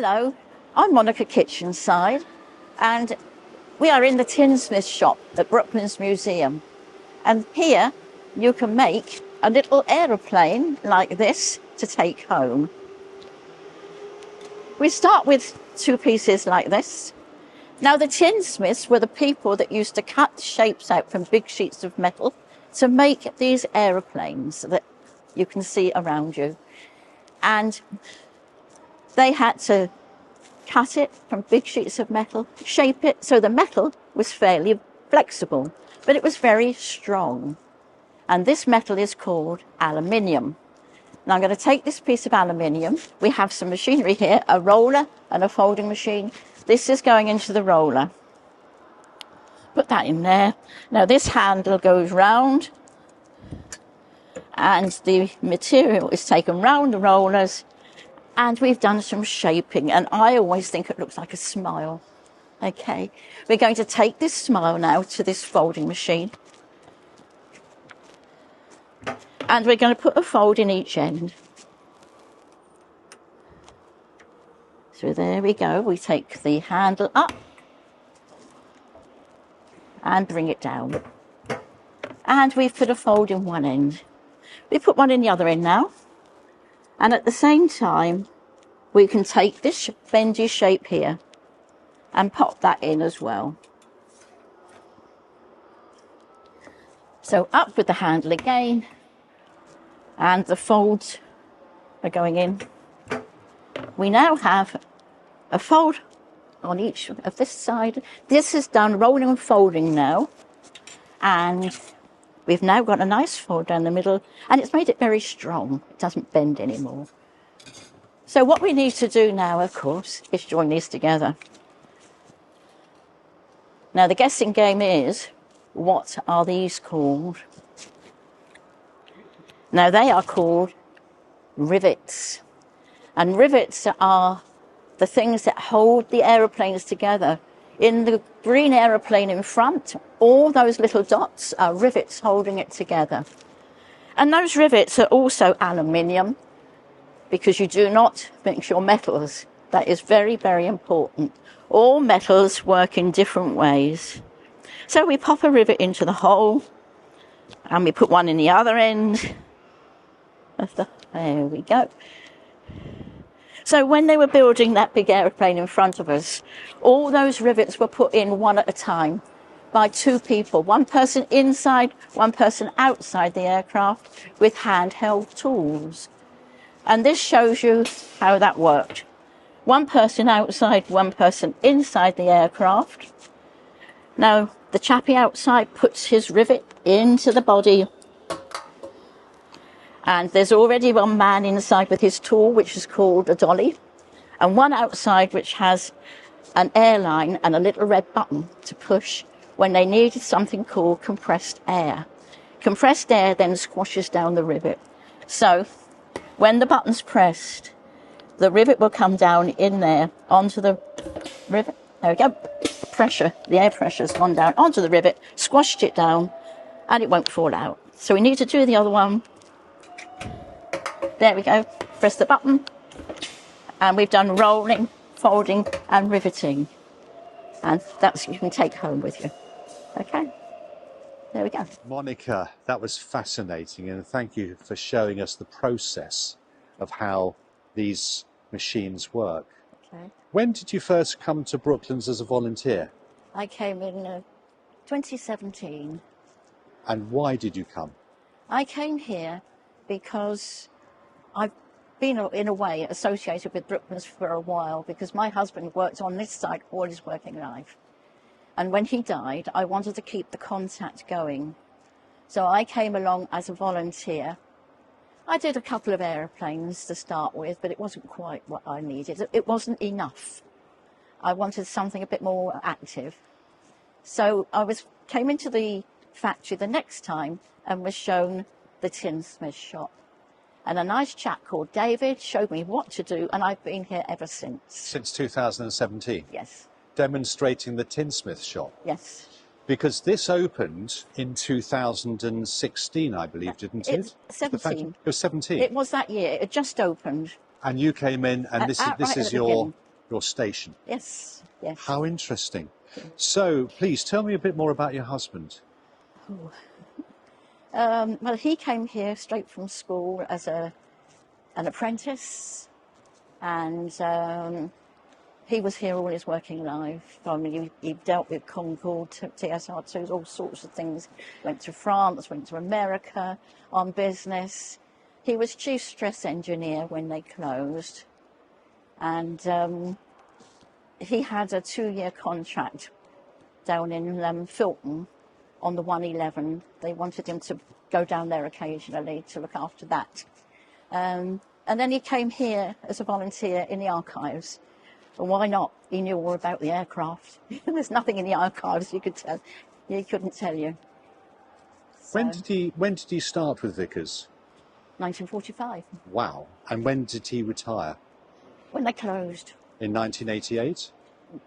Hello, I'm Monica Kitchenside, and we are in the Tinsmiths Shop at Brooklands Museum. And here you can make a little aeroplane like this to take home. We start with two pieces like this. Now, the tinsmiths were the people that used to cut shapes out from big sheets of metal to make these aeroplanes that you can see around you. And they had to cut it from big sheets of metal, shape it so the metal was fairly flexible, but it was very strong. And this metal is called aluminium. Now I'm going to take this piece of aluminium. We have some machinery here, a roller and a folding machine. This is going into the roller. Put that in there. Now this handle goes round and the material is taken round the rollers, and we've done some shaping, and I always think it looks like a smile. Okay, we're going to take this smile now to this folding machine, and we're going to put a fold in each end. So there we go. We take the handle up and bring it down, and we've put a fold in one end. We put one in the other end now, and at the same time we can take this bendy shape here and pop that in as well. So up with the handle again, and the folds are going in. We now have a fold on each of this side. This is done rolling and folding now, and we've now got a nice fold down the middle, and it's made it very strong. It doesn't bend anymore. So what we need to do now, of course, is join these together. Now the guessing game is, what are these called? Now they are called rivets. And rivets are the things that hold the aeroplanes together. In the green aeroplane in front, all those little dots are rivets holding it together. And those rivets are also aluminium, because you do not mix your metals. That is very, very important. All metals work in different ways. So we pop a rivet into the hole, and we put one in the other end. There we go. So when they were building that big aeroplane in front of us, all those rivets were put in one at a time by two people, one person inside, one person outside the aircraft with handheld tools. And this shows you how that worked. One person outside, one person inside the aircraft. Now, the chappie outside puts his rivet into the body, and there's already one man inside with his tool, which is called a dolly, and one outside which has an airline and a little red button to push when they needed something called compressed air. Compressed air then squashes down the rivet. So when the button's pressed, the rivet will come down in there onto the rivet. There we go. Pressure, the air pressure's gone down onto the rivet, squashed it down, and it won't fall out. So we need to do the other one. There we go. Press the button, and we've done rolling, folding, and riveting. And that's you can take home with you. Okay. There we go. Monica, that was fascinating, and thank you for showing us the process of how these machines work. Okay. When did you first come to Brooklands as a volunteer? I came in 2017. And why did you come? I came here because I've been, in a way, associated with Brooklands for a while, because my husband worked on this site all his working life. And when he died, I wanted to keep the contact going. So I came along as a volunteer. I did a couple of aeroplanes to start with, but it wasn't quite what I needed. It wasn't enough. I wanted something a bit more active. So I came into the factory the next time and was shown the Tinsmiths Shop. And a nice chap called David showed me what to do, and I've been here ever since. Since 2017? Yes. Demonstrating the Tinsmiths Shop? Yes. Because this opened in 2016, I believe, didn't it? 17. It was 17. It was that year. It just opened. And you came in, and this is right your your station. Yes, yes. How interesting. So, please tell me a bit more about your husband. Well, he came here straight from school as an apprentice, and he was here all his working life. I mean, he dealt with Concorde, TSR2s, all sorts of things. Went to France, went to America on business. He was chief stress engineer when they closed, and he had a 2-year contract down in Filton on the 111. They wanted him to go down there occasionally to look after that. And then he came here as a volunteer in the archives. Well, why not? He knew all about the aircraft. There's nothing in the archives he couldn't tell you. So, When did he start with Vickers? 1945, Wow. And when did he retire? when they closed. In 1988?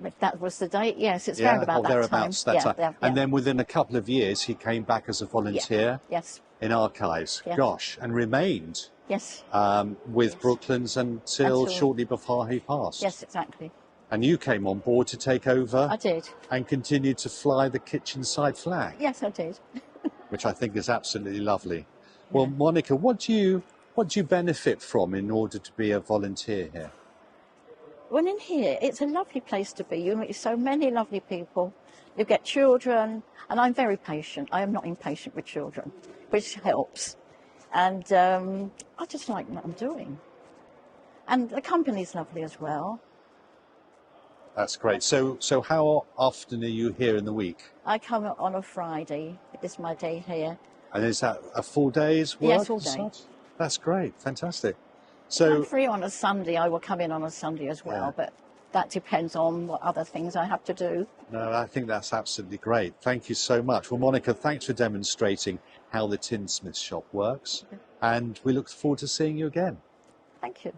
If that was the date, yes, it's around about or that thereabouts time. that time. And then within a couple of years, he came back as a volunteer Yes, in archives. Yeah. Gosh, and remained yes, with Brooklands until shortly before he passed. yes, exactly. And you came on board to take over I did. and continued to fly the Kitchenside flag, Yes, I did. which I think is absolutely lovely. Well, Monica, what do you benefit from in order to be a volunteer here? When in here, it's a lovely place to be. You meet so many lovely people. You get children, and I'm very patient. I am not impatient with children, which helps. And I just like what I'm doing. And the company's lovely as well. That's great. So how often are you here in the week? I come on a Friday. It's my day here. And is that a full day's work? Yes, all day. That's great. Fantastic. If So I'm free on a Sunday, I will come in on a Sunday as well, Yeah. but that depends on what other things I have to do. no, I think that's absolutely great. Thank you so much. Well, Monica, thanks for demonstrating how the Tinsmiths Shop works. And we look forward to seeing you again. Thank you.